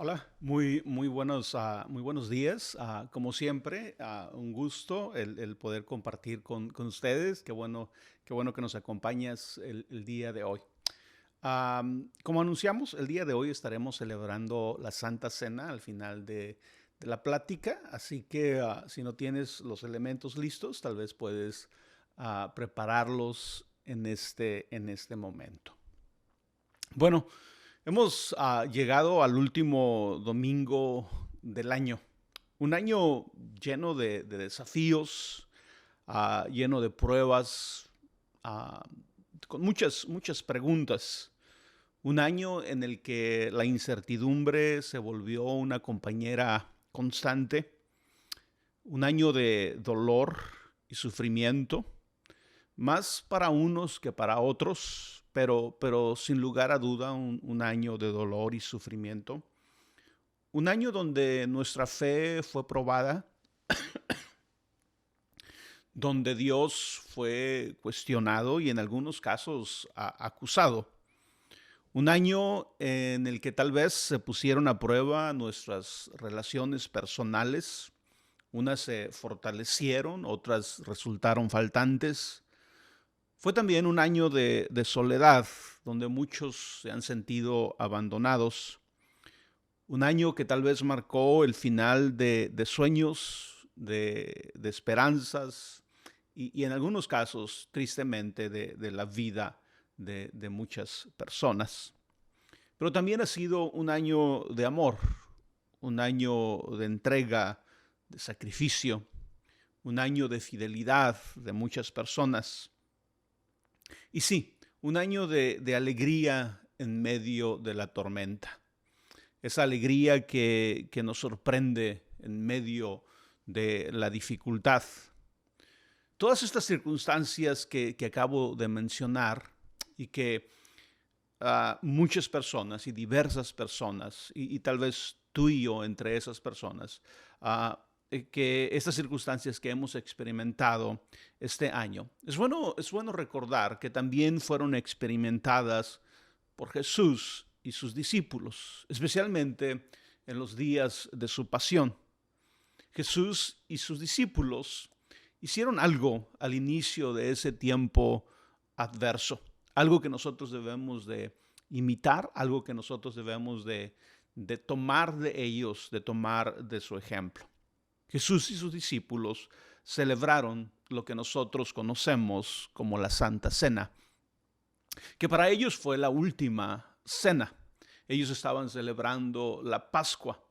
Hola, muy buenos días. Como siempre, un gusto el poder compartir con ustedes. Qué bueno que nos acompañas el día de hoy. Como anunciamos, el día de hoy estaremos celebrando la Santa Cena al final de la plática, así que si no tienes los elementos listos, tal vez puedes prepararlos en este momento. Bueno, hemos llegado al último domingo del año. Un año lleno de desafíos, lleno de pruebas, ah, con muchas preguntas. Un año en el que la incertidumbre se volvió una compañera constante. Un año de dolor y sufrimiento, más para unos que para otros, pero sin lugar a duda un año de dolor y sufrimiento. Un año donde nuestra fe fue probada, donde Dios fue cuestionado y en algunos casos acusado. Un año en el que tal vez se pusieron a prueba nuestras relaciones personales. Unas se fortalecieron, otras resultaron faltantes. Fue también un año de soledad, donde muchos se han sentido abandonados. Un año que tal vez marcó el final de sueños, de esperanzas y en algunos casos, tristemente, de la vida de muchas personas. Pero también ha sido un año de amor, un año de entrega, de sacrificio, un año de fidelidad de muchas personas. Y sí, un año de alegría en medio de la tormenta. Esa alegría que nos sorprende en medio de la dificultad. Todas estas circunstancias que acabo de mencionar y que muchas personas y diversas personas, y tal vez tú y yo entre esas personas, que estas circunstancias que hemos experimentado este año, es bueno recordar que también fueron experimentadas por Jesús y sus discípulos, especialmente en los días de su pasión. Jesús y sus discípulos hicieron algo al inicio de ese tiempo adverso, algo que nosotros debemos de imitar, algo que nosotros debemos de tomar de ellos, de tomar de su ejemplo. Jesús y sus discípulos celebraron lo que nosotros conocemos como la Santa Cena, que para ellos fue la última cena. Ellos estaban celebrando la Pascua,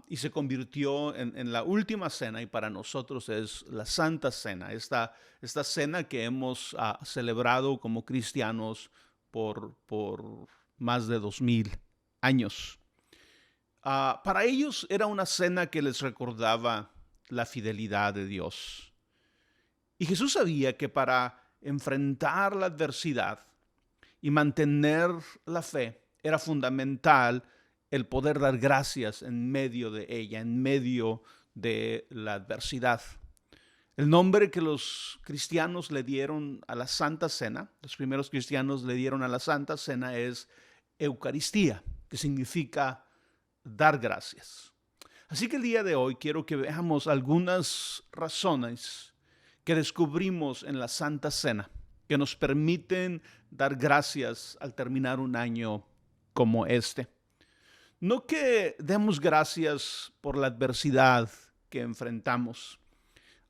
y se convirtió en la última cena y para nosotros es la Santa Cena, esta cena que hemos celebrado como cristianos por más de 2000 años. Para ellos era una cena que les recordaba la fidelidad de Dios. Y Jesús sabía que para enfrentar la adversidad y mantener la fe era fundamental el poder dar gracias en medio de ella, en medio de la adversidad. El nombre que los cristianos le dieron a la Santa Cena, los primeros cristianos le dieron a la Santa Cena es Eucaristía, que significa dar gracias. Así que el día de hoy quiero que veamos algunas razones que descubrimos en la Santa Cena que nos permiten dar gracias al terminar un año como este. No que demos gracias por la adversidad que enfrentamos.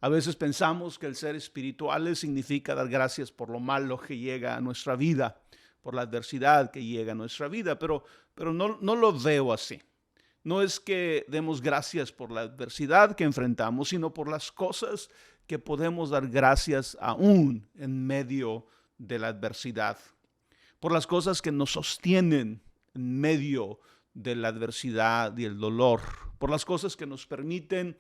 A veces pensamos que el ser espirituales significa dar gracias por lo malo que llega a nuestra vida, por la adversidad que llega a nuestra vida, pero no lo veo así. No es que demos gracias por la adversidad que enfrentamos, sino por las cosas que podemos dar gracias aún en medio de la adversidad. Por las cosas que nos sostienen en medio de la adversidad y el dolor. Por las cosas que nos permiten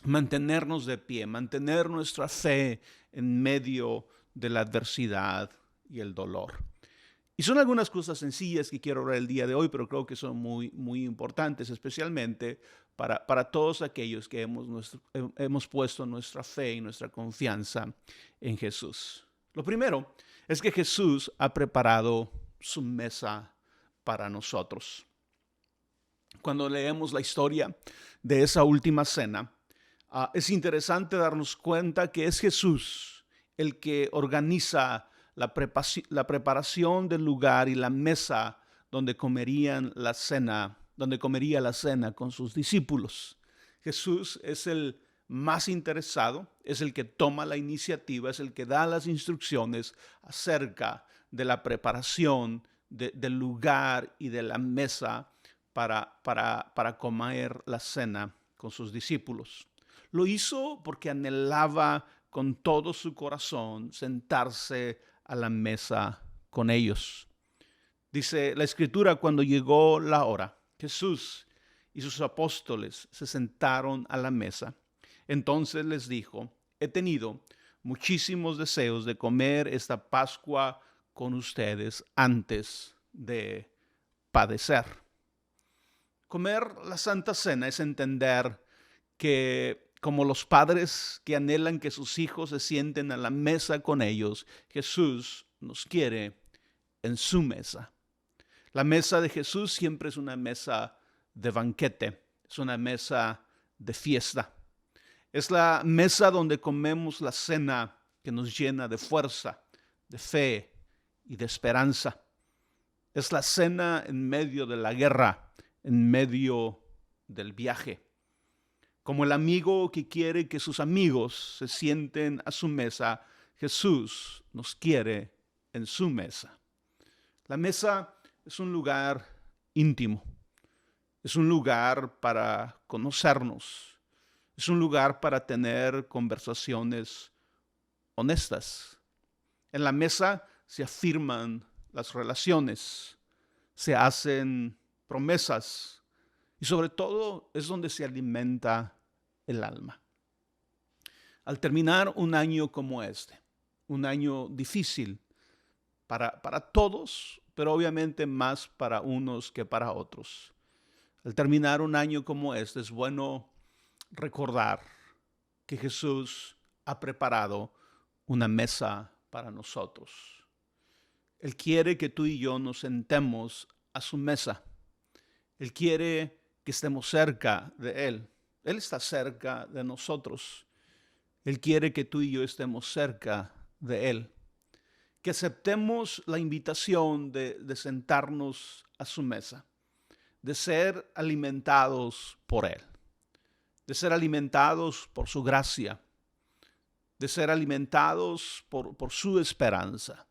mantenernos de pie, mantener nuestra fe en medio de la adversidad y el dolor. Y son algunas cosas sencillas que quiero hablar el día de hoy, pero creo que son muy importantes, especialmente para todos aquellos que hemos puesto nuestra fe y nuestra confianza en Jesús. Lo primero es que Jesús ha preparado su mesa para nosotros. cuando leemos la historia de esa última cena, es interesante darnos cuenta que es Jesús el que organiza la preparación del lugar y la mesa donde donde comería la cena con sus discípulos. Jesús es el más interesado, es el que toma la iniciativa, es el que da las instrucciones acerca de la preparación del lugar y de la mesa para comer la cena con sus discípulos. Lo hizo porque anhelaba con todo su corazón sentarse a la mesa con ellos. Dice la Escritura, cuando llegó la hora, Jesús y sus apóstoles se sentaron a la mesa. Entonces les dijo: he tenido muchísimos deseos de comer esta Pascua con ustedes antes de padecer. Comer la Santa Cena es entender que, como los padres que anhelan que sus hijos se sienten a la mesa con ellos, Jesús nos quiere en su mesa. La mesa de Jesús siempre es una mesa de banquete, es una mesa de fiesta. Es la mesa donde comemos la cena que nos llena de fuerza, de fe y de esperanza. Es la cena en medio de la guerra, en medio del viaje. Como el amigo que quiere que sus amigos se sienten a su mesa, Jesús nos quiere en su mesa. La mesa es un lugar íntimo, es un lugar para conocernos, es un lugar para tener conversaciones honestas. En la mesa se afirman las relaciones, se hacen promesas y sobre todo es donde se alimenta el alma. Al terminar un año como este, un año difícil para todos, pero obviamente más para unos que para otros. Al terminar un año como este, es bueno recordar que Jesús ha preparado una mesa para nosotros. Él quiere que tú y yo nos sentemos a su mesa. Él quiere que estemos cerca de Él. Él está cerca de nosotros. Él quiere que tú y yo estemos cerca de Él. Que aceptemos la invitación de sentarnos a su mesa, de ser alimentados por Él, de ser alimentados por su gracia, de ser alimentados por su esperanza,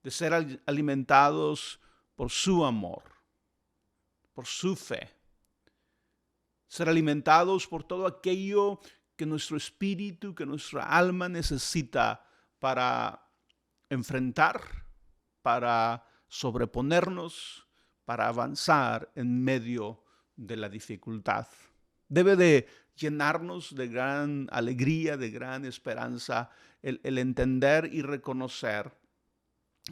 de ser alimentados por su amor, por su fe, ser alimentados por todo aquello que nuestro espíritu, que nuestra alma necesita para enfrentar, para sobreponernos, para avanzar en medio de la dificultad. Debe de llenarnos de gran alegría, de gran esperanza, el entender y reconocer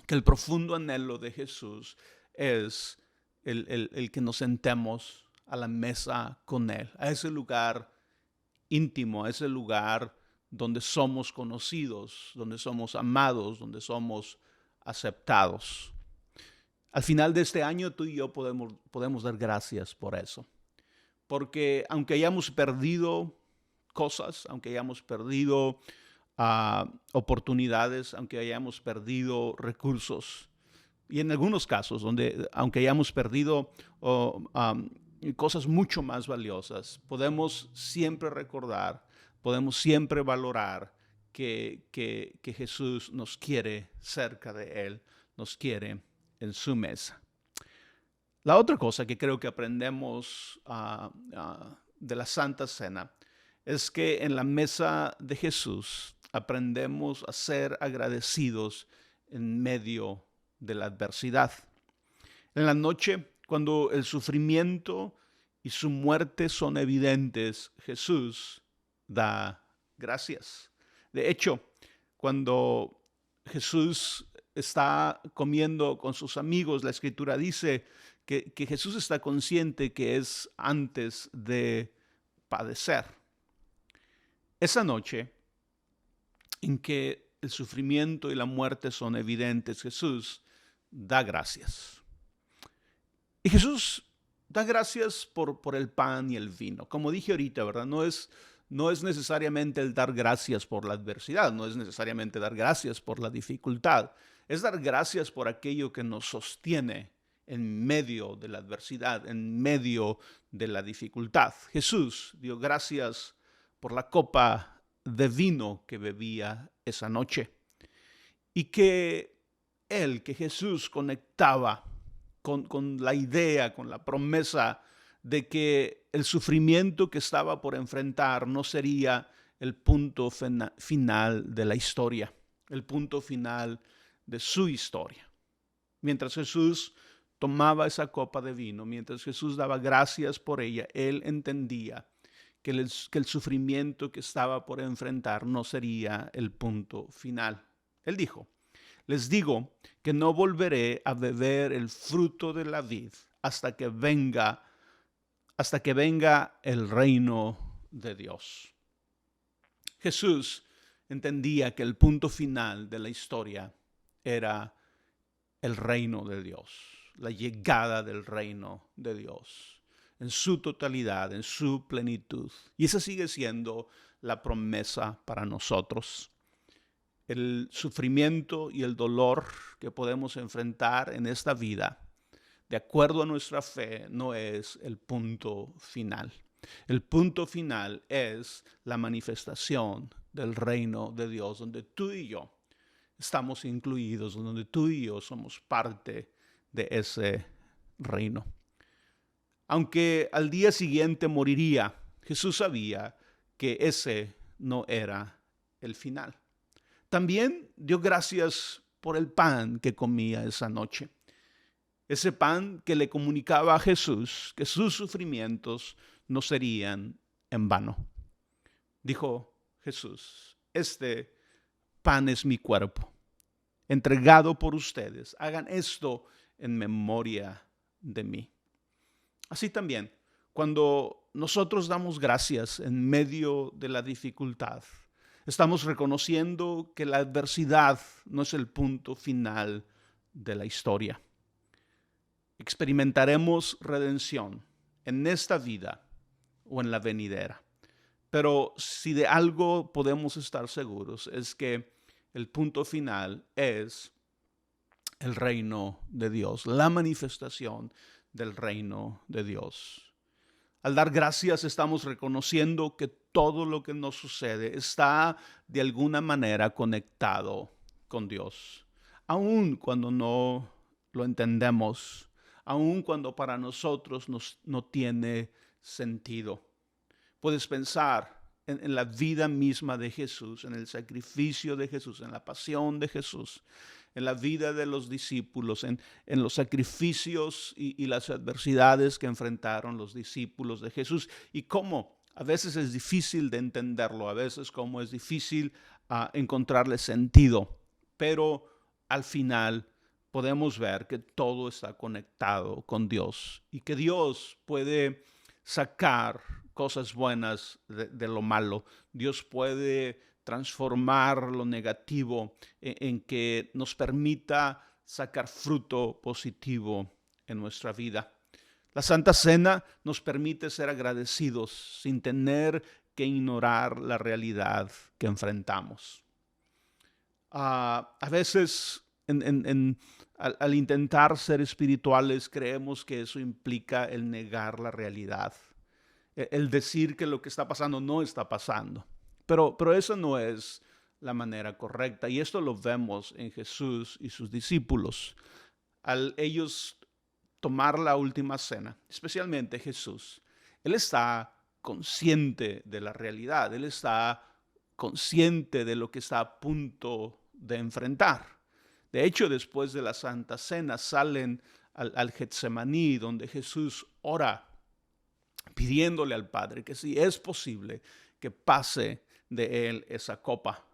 que el profundo anhelo de Jesús es el que nos sentemos a la mesa con Él, a ese lugar íntimo, a ese lugar donde somos conocidos, donde somos amados, donde somos aceptados. Al final de este año tú y yo podemos dar gracias por eso. Porque aunque hayamos perdido cosas, aunque hayamos perdido oportunidades, aunque hayamos perdido recursos, y en algunos casos, aunque hayamos perdido cosas mucho más valiosas, podemos siempre recordar, podemos siempre valorar que Jesús nos quiere cerca de Él, nos quiere en su mesa. La otra cosa que creo que aprendemos de la Santa Cena es que en la mesa de Jesús aprendemos a ser agradecidos en medio de la adversidad. En la noche, cuando el sufrimiento y su muerte son evidentes, Jesús da gracias. De hecho, cuando Jesús está comiendo con sus amigos, la Escritura dice que Jesús está consciente que es antes de padecer. Esa noche en que el sufrimiento y la muerte son evidentes, Jesús da gracias. Y Jesús da gracias por el pan y el vino. Como dije ahorita, ¿verdad? No es necesariamente el dar gracias por la adversidad, no es necesariamente dar gracias por la dificultad, es dar gracias por aquello que nos sostiene en medio de la adversidad, en medio de la dificultad. Jesús dio gracias por la copa de vino que bebía esa noche y que Jesús conectaba con la idea, con la promesa de que el sufrimiento que estaba por enfrentar no sería el punto final de la historia, el punto final de su historia. Mientras Jesús tomaba esa copa de vino, mientras Jesús daba gracias por ella, él entendía que el sufrimiento que estaba por enfrentar no sería el punto final. Él dijo: les digo que no volveré a beber el fruto de la vid hasta que venga el reino de Dios. Jesús entendía que el punto final de la historia era el reino de Dios, la llegada del reino de Dios en su totalidad, en su plenitud. Y esa sigue siendo la promesa para nosotros. El sufrimiento y el dolor que podemos enfrentar en esta vida, de acuerdo a nuestra fe, no es el punto final. El punto final es la manifestación del reino de Dios, donde tú y yo estamos incluidos, donde tú y yo somos parte de ese reino. Aunque al día siguiente moriría, Jesús sabía que ese no era el final. También dio gracias por el pan que comía esa noche. Ese pan que le comunicaba a Jesús que sus sufrimientos no serían en vano. Dijo Jesús: este pan es mi cuerpo, entregado por ustedes. Hagan esto en memoria de mí. Así también, cuando nosotros damos gracias en medio de la dificultad, estamos reconociendo que la adversidad no es el punto final de la historia. Experimentaremos redención en esta vida o en la venidera. Pero si de algo podemos estar seguros es que el punto final es el reino de Dios, la manifestación del reino de Dios. Al dar gracias estamos reconociendo que todo lo que nos sucede está de alguna manera conectado con Dios. Aun cuando no lo entendemos, aun cuando para nosotros no tiene sentido. Puedes pensar en la vida misma de Jesús, en el sacrificio de Jesús, en la pasión de Jesús, en la vida de los discípulos, en los sacrificios y las adversidades que enfrentaron los discípulos de Jesús, y cómo a veces es difícil de entenderlo, a veces cómo es difícil encontrarle sentido, pero al final podemos ver que todo está conectado con Dios y que Dios puede sacar cosas buenas de lo malo. Dios puede transformar lo negativo en que nos permita sacar fruto positivo en nuestra vida. La Santa Cena nos permite ser agradecidos sin tener que ignorar la realidad que enfrentamos. A veces al intentar ser espirituales creemos que eso implica el negar la realidad, el decir que lo que está pasando no está pasando. Pero eso no es la manera correcta. Y esto lo vemos en Jesús y sus discípulos. Al ellos tomar la última cena, especialmente Jesús, Él está consciente de la realidad. Él está consciente de lo que está a punto de enfrentar. De hecho, después de la Santa Cena salen al Getsemaní, donde Jesús ora pidiéndole al Padre que si es posible que pase de él esa copa,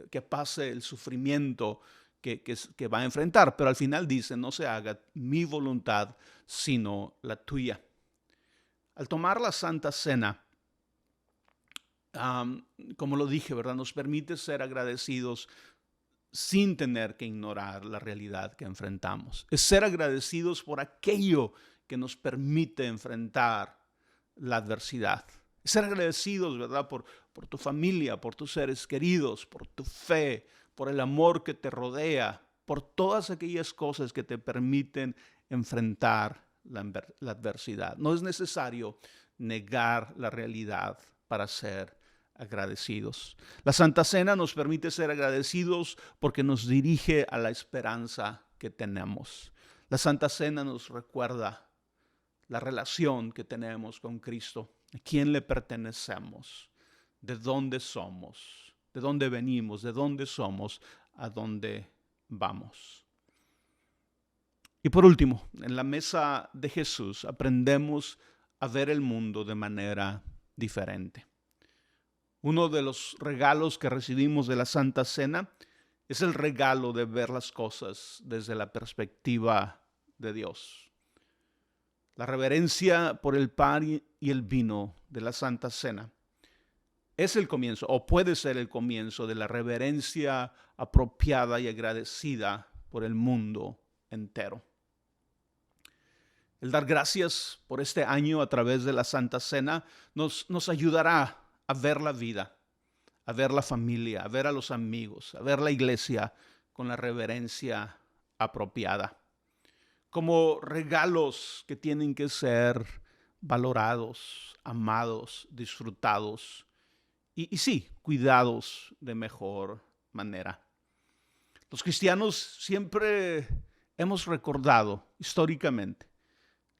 que pase el sufrimiento que va a enfrentar. Pero al final dice: no se haga mi voluntad, sino la tuya. Al tomar la Santa Cena, como lo dije, ¿verdad?, nos permite ser agradecidos sin tener que ignorar la realidad que enfrentamos. Es ser agradecidos por aquello que nos permite enfrentar la adversidad. Ser agradecidos, ¿verdad? Por tu familia, por tus seres queridos, por tu fe, por el amor que te rodea, por todas aquellas cosas que te permiten enfrentar la adversidad. No es necesario negar la realidad para ser agradecidos. La Santa Cena nos permite ser agradecidos porque nos dirige a la esperanza que tenemos. La Santa Cena nos recuerda la relación que tenemos con Cristo, a quién le pertenecemos, de dónde somos, de dónde venimos, de dónde somos, a dónde vamos. Y por último, en la mesa de Jesús aprendemos a ver el mundo de manera diferente. Uno de los regalos que recibimos de la Santa Cena es el regalo de ver las cosas desde la perspectiva de Dios. La reverencia por el pan y el vino de la Santa Cena es el comienzo, o puede ser el comienzo, de la reverencia apropiada y agradecida por el mundo entero. El dar gracias por este año a través de la Santa Cena nos ayudará a ver la vida, a ver la familia, a ver a los amigos, a ver la iglesia con la reverencia apropiada, como regalos que tienen que ser valorados, amados, disfrutados y sí, cuidados de mejor manera. Los cristianos siempre hemos recordado históricamente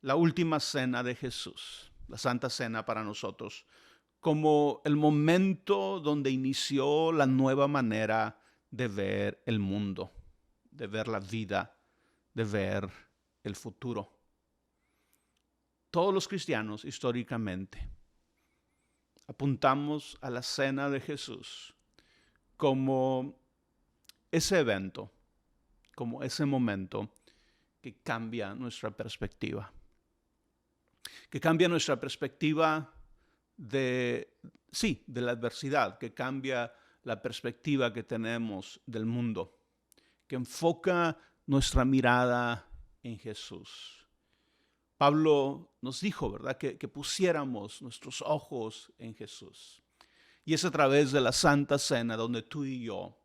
la última cena de Jesús, la Santa Cena para nosotros, como el momento donde inició la nueva manera de ver el mundo, de ver la vida, de ver el futuro. Todos los cristianos históricamente apuntamos a la cena de Jesús como ese evento, como ese momento que cambia nuestra perspectiva. Que cambia nuestra perspectiva de la adversidad, que cambia la perspectiva que tenemos del mundo, que enfoca nuestra mirada en Jesús. Pablo nos dijo, ¿verdad?, que pusiéramos nuestros ojos en Jesús. Y es a través de la Santa Cena donde tú y yo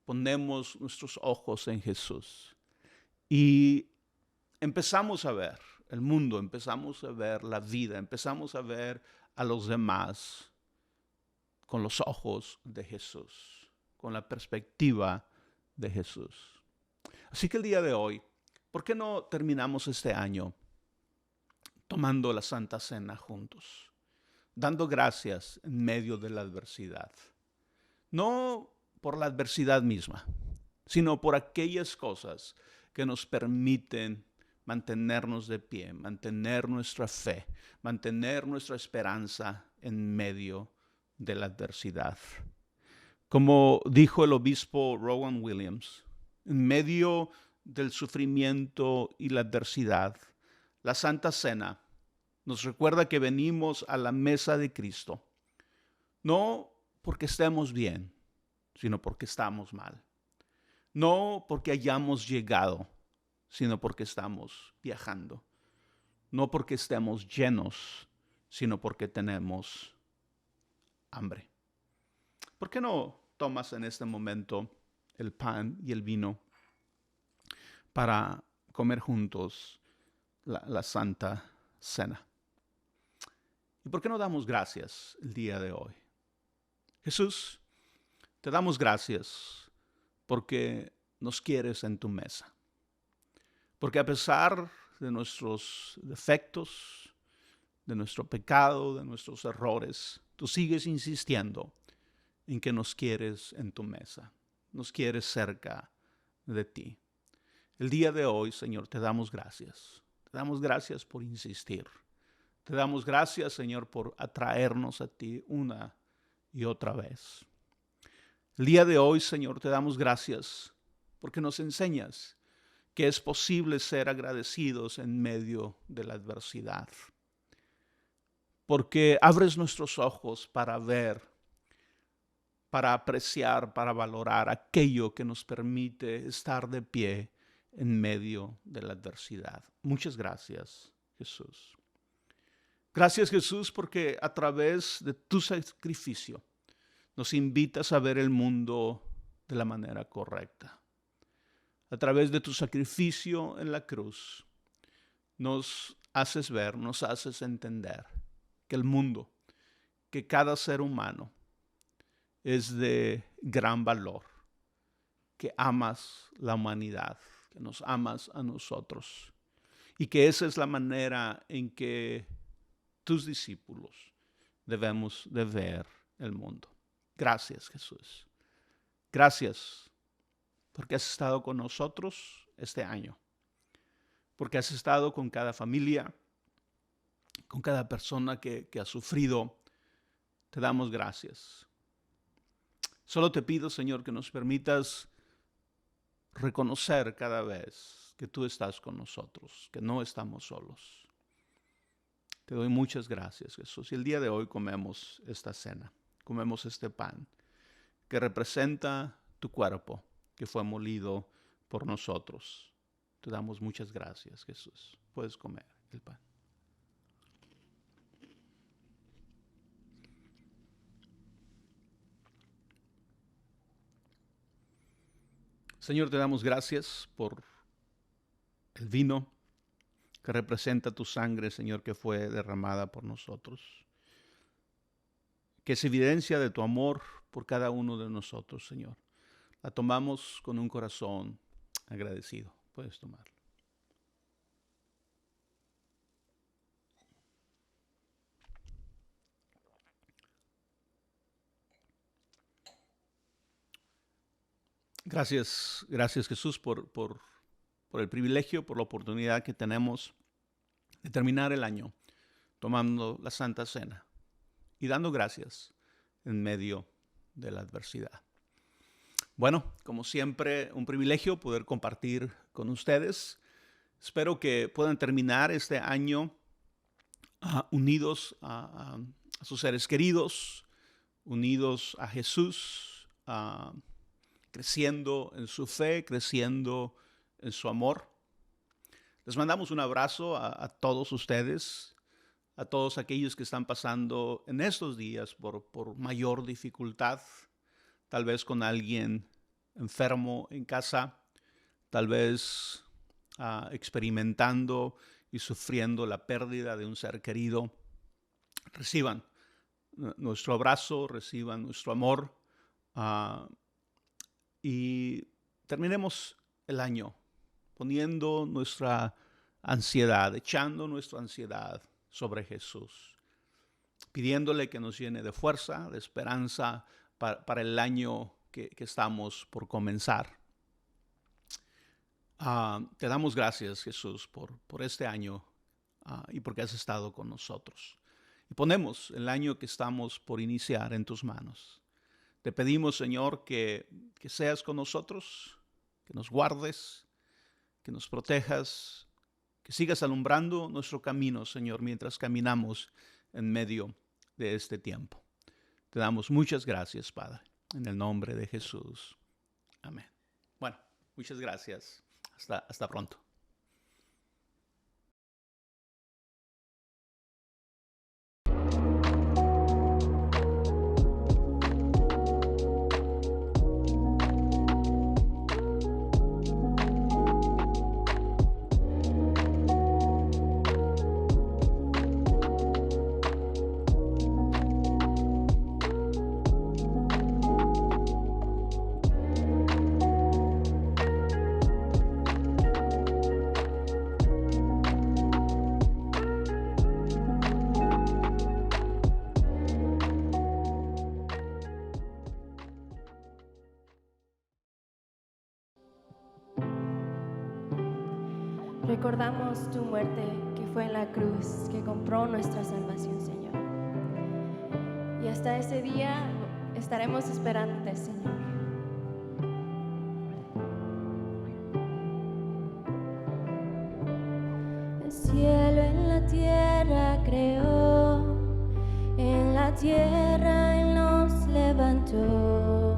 ponemos nuestros ojos en Jesús. Y empezamos a ver el mundo, empezamos a ver la vida, empezamos a ver a los demás con los ojos de Jesús, con la perspectiva de Jesús. Así que el día de hoy, ¿por qué no terminamos este año tomando la Santa Cena juntos, dando gracias en medio de la adversidad? No por la adversidad misma, sino por aquellas cosas que nos permiten mantenernos de pie, mantener nuestra fe, mantener nuestra esperanza en medio de la adversidad. Como dijo el obispo Rowan Williams, en medio del sufrimiento y la adversidad, la Santa Cena nos recuerda que venimos a la mesa de Cristo, no porque estemos bien, sino porque estamos mal. No porque hayamos llegado, sino porque estamos viajando. No porque estemos llenos, sino porque tenemos hambre. ¿Por qué no tomas en este momento el pan y el vino para comer juntos la Santa Cena? ¿Y por qué no damos gracias el día de hoy? Jesús, te damos gracias porque nos quieres en tu mesa. Porque a pesar de nuestros defectos, de nuestro pecado, de nuestros errores, tú sigues insistiendo en que nos quieres en tu mesa, nos quieres cerca de ti. El día de hoy, Señor, te damos gracias. Te damos gracias por insistir. Te damos gracias, Señor, por atraernos a ti una y otra vez. El día de hoy, Señor, te damos gracias porque nos enseñas que es posible ser agradecidos en medio de la adversidad. Porque abres nuestros ojos para ver, para apreciar, para valorar aquello que nos permite estar de pie en medio de la adversidad. Muchas gracias Jesús. Gracias, Jesús, porque a través de tu sacrificio nos invitas a ver el mundo de la manera correcta. A través de tu sacrificio en la cruz, nos haces ver, nos haces entender que el mundo, que cada ser humano es de gran valor, que amas la humanidad, que nos amas a nosotros y que esa es la manera en que tus discípulos debemos de ver el mundo. Gracias, Jesús. Gracias porque has estado con nosotros este año, porque has estado con cada familia, con cada persona que ha sufrido. Te damos gracias. Solo te pido, Señor, que nos permitas reconocer cada vez que tú estás con nosotros, que no estamos solos. Te doy muchas gracias, Jesús. Y el día de hoy comemos esta cena, comemos este pan que representa tu cuerpo que fue molido por nosotros. Te damos muchas gracias, Jesús. Puedes comer el pan. Señor, te damos gracias por el vino que representa tu sangre, Señor, que fue derramada por nosotros, que es evidencia de tu amor por cada uno de nosotros, Señor. La tomamos con un corazón agradecido. Puedes tomarlo. Gracias Jesús por el privilegio, por la oportunidad que tenemos de terminar el año tomando la Santa Cena y dando gracias en medio de la adversidad. Bueno, como siempre, un privilegio poder compartir con ustedes. Espero que puedan terminar este año unidos a sus seres queridos, unidos a Jesús, creciendo en su fe, creciendo en su amor. Les mandamos un abrazo a todos ustedes, a todos aquellos que están pasando en estos días por mayor dificultad, tal vez con alguien enfermo en casa, tal vez experimentando y sufriendo la pérdida de un ser querido. Reciban nuestro abrazo, reciban nuestro amor y terminemos el año poniendo nuestra ansiedad, echando nuestra ansiedad sobre Jesús, pidiéndole que nos llene de fuerza, de esperanza para el año que estamos por comenzar. Te damos gracias, Jesús, por este año y porque has estado con nosotros. Y ponemos el año que estamos por iniciar en tus manos. Te pedimos, Señor, que seas con nosotros, que nos guardes, que nos protejas, que sigas alumbrando nuestro camino, Señor, mientras caminamos en medio de este tiempo. Te damos muchas gracias, Padre, en el nombre de Jesús. Amén. Bueno, muchas gracias. Hasta pronto. Recordamos tu muerte que fue en la cruz, que compró nuestra salvación, Señor. Y hasta ese día estaremos esperándote, Señor. El cielo en la tierra creó, en la tierra Él nos levantó.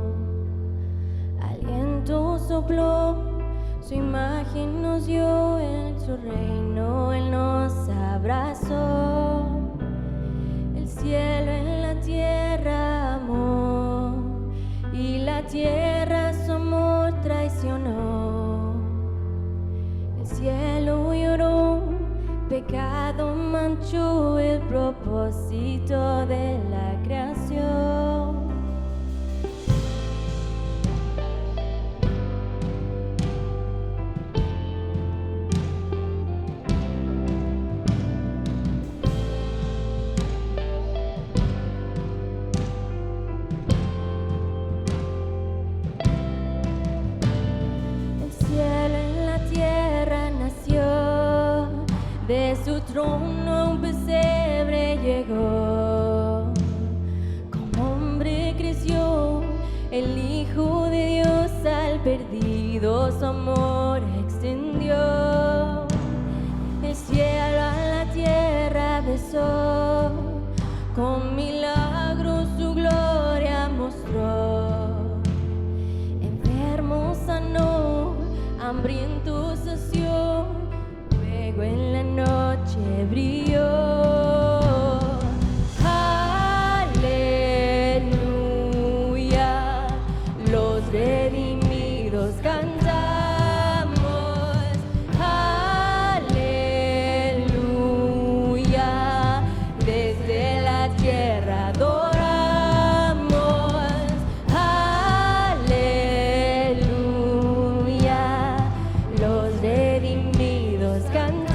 Aliento sopló, su imagen nos dio, en su reino Él nos abrió. cielo lloró, pecado manchó el propósito de la creación. De su trono un pesebre llegó, como hombre creció, el Hijo de Dios al perdido su amor extendió. El cielo a la tierra besó, con milagros su gloria mostró. Enfermo sanó, hambriento sació, en la noche brilló. Aleluya, los redimidos cantamos. Aleluya, desde la tierra adoramos. Aleluya, los redimidos cantamos.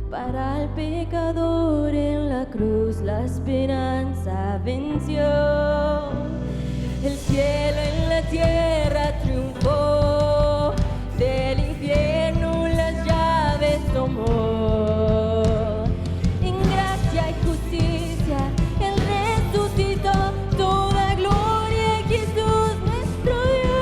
Para el pecador en la cruz la esperanza venció. El cielo en la tierra triunfó, del infierno las llaves tomó. En gracia y justicia Él resucitó, toda gloria a Jesús nuestro Dios.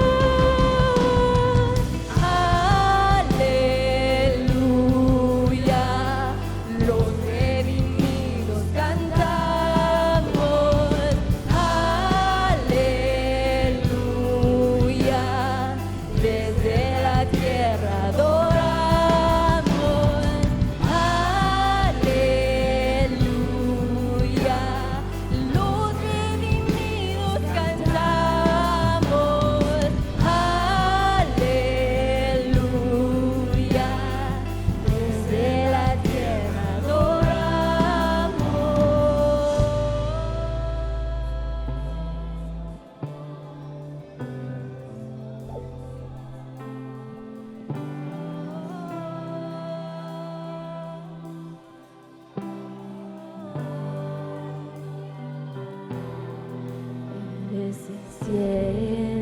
Eres el cielo.